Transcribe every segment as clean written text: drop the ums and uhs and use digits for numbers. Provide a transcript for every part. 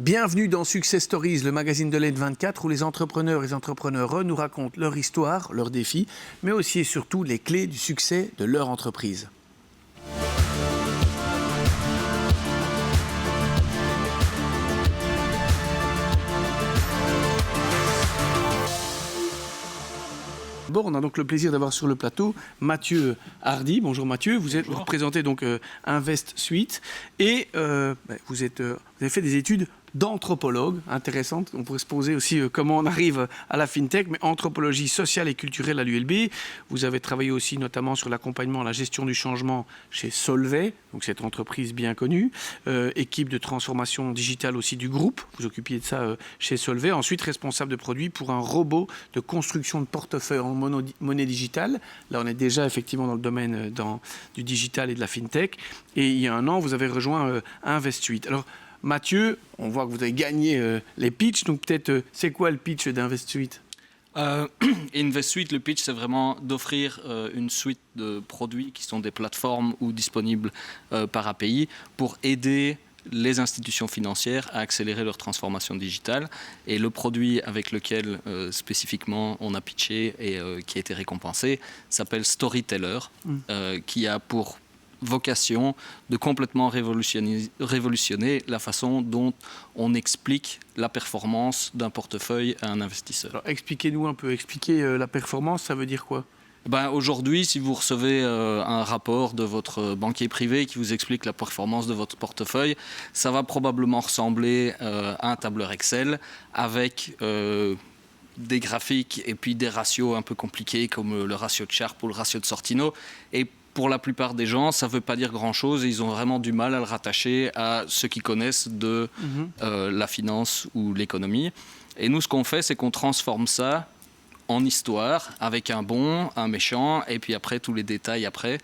Bienvenue dans Success Stories, le magazine de l'Aide24 où les entrepreneurs et les entrepreneureux nous racontent leur histoire, leurs défis, mais aussi et surtout les clés du succès de leur entreprise. Bon, on a donc le plaisir d'avoir sur le plateau Mathieu Hardy. Bonjour Mathieu, vous représentez donc Invest Suite et vous avez fait des études d'anthropologue, intéressantes. On pourrait se poser aussi comment on arrive à la FinTech, mais anthropologie sociale et culturelle à l'ULB. Vous avez travaillé aussi notamment sur l'accompagnement à la gestion du changement chez Solvay, donc cette entreprise bien connue, équipe de transformation digitale aussi du groupe. Vous occupiez de ça chez Solvay. Ensuite, responsable de produits pour un robot de construction de portefeuille en monnaie digitale. Là, on est déjà effectivement dans le domaine du digital et de la FinTech. Et il y a un an, vous avez rejoint Invest Suite. Alors, Mathieu, on voit que vous avez gagné les pitchs, donc peut-être, c'est quoi le pitch d'Invest Suite ? Invest Suite, le pitch, c'est vraiment d'offrir une suite de produits qui sont des plateformes ou disponibles par API pour aider les institutions financières à accélérer leur transformation digitale. Et le produit avec lequel spécifiquement on a pitché et qui a été récompensé s'appelle Storyteller, qui a pour vocation de complètement révolutionner la façon dont on explique la performance d'un portefeuille à un investisseur. Alors, expliquez-nous un peu, la performance, ça veut dire quoi ? Aujourd'hui, si vous recevez un rapport de votre banquier privé qui vous explique la performance de votre portefeuille, ça va probablement ressembler à un tableur Excel avec des graphiques et puis des ratios un peu compliqués comme le ratio de Sharpe ou le ratio de Sortino. Et pour la plupart des gens, ça ne veut pas dire grand-chose et ils ont vraiment du mal à le rattacher à ceux qui connaissent de la finance ou l'économie. Et nous, ce qu'on fait, c'est qu'on transforme ça en histoire, avec un bon, un méchant, et puis après, tous les détails après,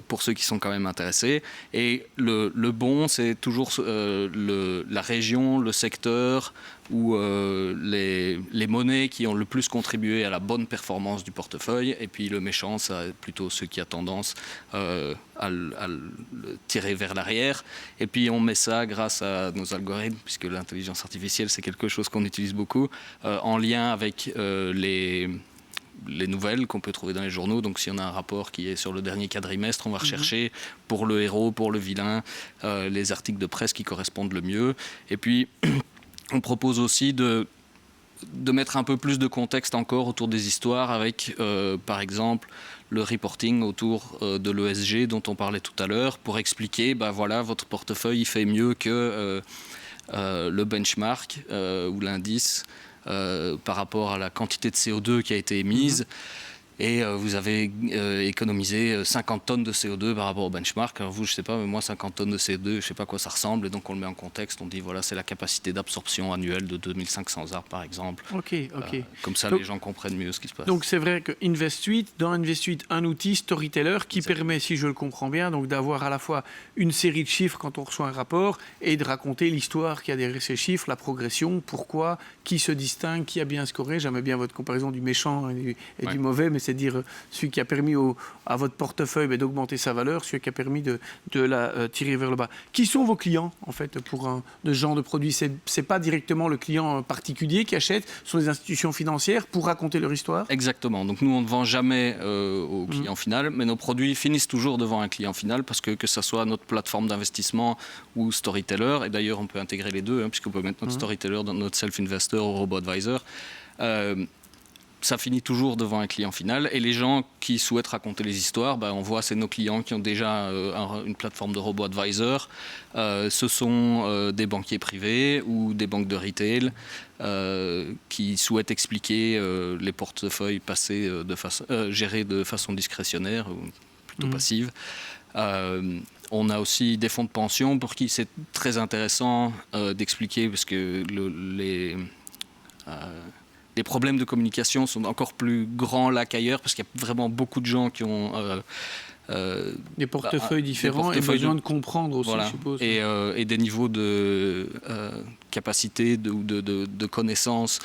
pour ceux qui sont quand même intéressés. Et le bon, c'est toujours la région, le secteur, ou les monnaies qui ont le plus contribué à la bonne performance du portefeuille. Et puis le méchant, c'est plutôt ceux qui a tendance à le tirer vers l'arrière. Et puis on met ça grâce à nos algorithmes, puisque l'intelligence artificielle, c'est quelque chose qu'on utilise beaucoup, en lien avec les nouvelles qu'on peut trouver dans les journaux. Donc si on a un rapport qui est sur le dernier quadrimestre, on va rechercher pour le héros, pour le vilain, les articles de presse qui correspondent le mieux. Et puis on propose aussi de mettre un peu plus de contexte encore autour des histoires avec, par exemple, le reporting autour de l'ESG dont on parlait tout à l'heure pour expliquer, voilà, votre portefeuille il fait mieux que le benchmark ou l'indice par rapport à la quantité de CO2 qui a été émise. Et vous avez économisé 50 tonnes de CO2 par rapport au benchmark. Alors vous, je ne sais pas, mais moi, 50 tonnes de CO2, je ne sais pas à quoi ça ressemble. Et donc, on le met en contexte. On dit, voilà, c'est la capacité d'absorption annuelle de 2500 arbres, par exemple. Ok. Comme ça, les gens comprennent mieux ce qui se passe. Donc, c'est vrai que dans Invest Suite, un outil Storyteller qui permet, si je le comprends bien, donc d'avoir à la fois une série de chiffres quand on reçoit un rapport et de raconter l'histoire qu'il y a derrière ces chiffres, la progression, pourquoi, qui se distingue, qui a bien scoré. J'aimais bien votre comparaison du méchant et du mauvais, mais c'est dire celui qui a permis à votre portefeuille d'augmenter sa valeur, celui qui a permis de la tirer vers le bas. Qui sont vos clients, en fait, pour ce genre de produit ? C'est pas directement le client particulier qui achète, ce sont des institutions financières pour raconter leur histoire ? Exactement. Donc nous, on ne vend jamais au client final, mais nos produits finissent toujours devant un client final parce que ce soit notre plateforme d'investissement ou Storyteller, et d'ailleurs on peut intégrer les deux, puisqu'on peut mettre notre Storyteller dans notre Self-Investor ou Robo-Advisor, ça finit toujours devant un client final. Et les gens qui souhaitent raconter les histoires, on voit c'est nos clients qui ont déjà une plateforme de Robo-Advisor. Ce sont des banquiers privés ou des banques de retail qui souhaitent expliquer les portefeuilles passés gérés de façon discrétionnaire ou plutôt passive. On a aussi des fonds de pension pour qui c'est très intéressant d'expliquer parce que les problèmes de communication sont encore plus grands là qu'ailleurs parce qu'il y a vraiment beaucoup de gens qui ont des portefeuilles différents et besoin de comprendre aussi, voilà. je suppose. Et des niveaux de capacité de connaissance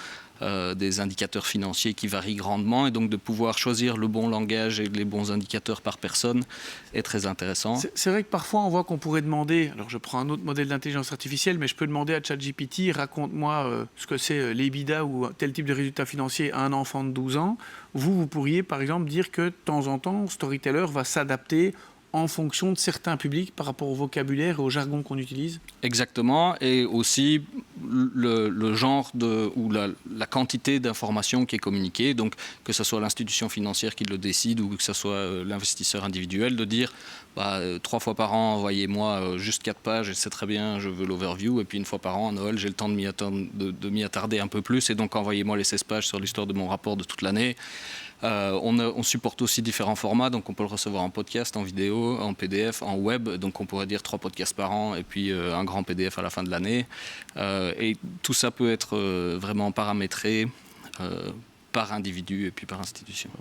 des indicateurs financiers qui varient grandement, et donc de pouvoir choisir le bon langage et les bons indicateurs par personne est très intéressant. C'est vrai que parfois on voit qu'on pourrait demander, alors je prends un autre modèle d'intelligence artificielle, mais je peux demander à ChatGPT, raconte-moi ce que c'est l'EBITDA ou tel type de résultat financier à un enfant de 12 ans. Vous pourriez par exemple dire que de temps en temps, Storyteller va s'adapter en fonction de certains publics par rapport au vocabulaire et au jargon qu'on utilise. Exactement, et aussi le genre ou la quantité d'informations qui est communiquée, donc que ce soit l'institution financière qui le décide ou que ce soit l'investisseur individuel, de dire 3 fois par an, envoyez-moi juste 4 pages et c'est très bien, je veux l'overview, et puis 1 fois par an, à Noël, j'ai le temps de m'y attarder un peu plus, et donc envoyez-moi les 16 pages sur l'histoire de mon rapport de toute l'année. On supporte aussi différents formats, donc on peut le recevoir en podcast, en vidéo, en PDF, en web, donc on pourrait dire 3 podcasts par an et puis un grand PDF à la fin de l'année. Et tout ça peut être vraiment paramétré par individu et puis par institution.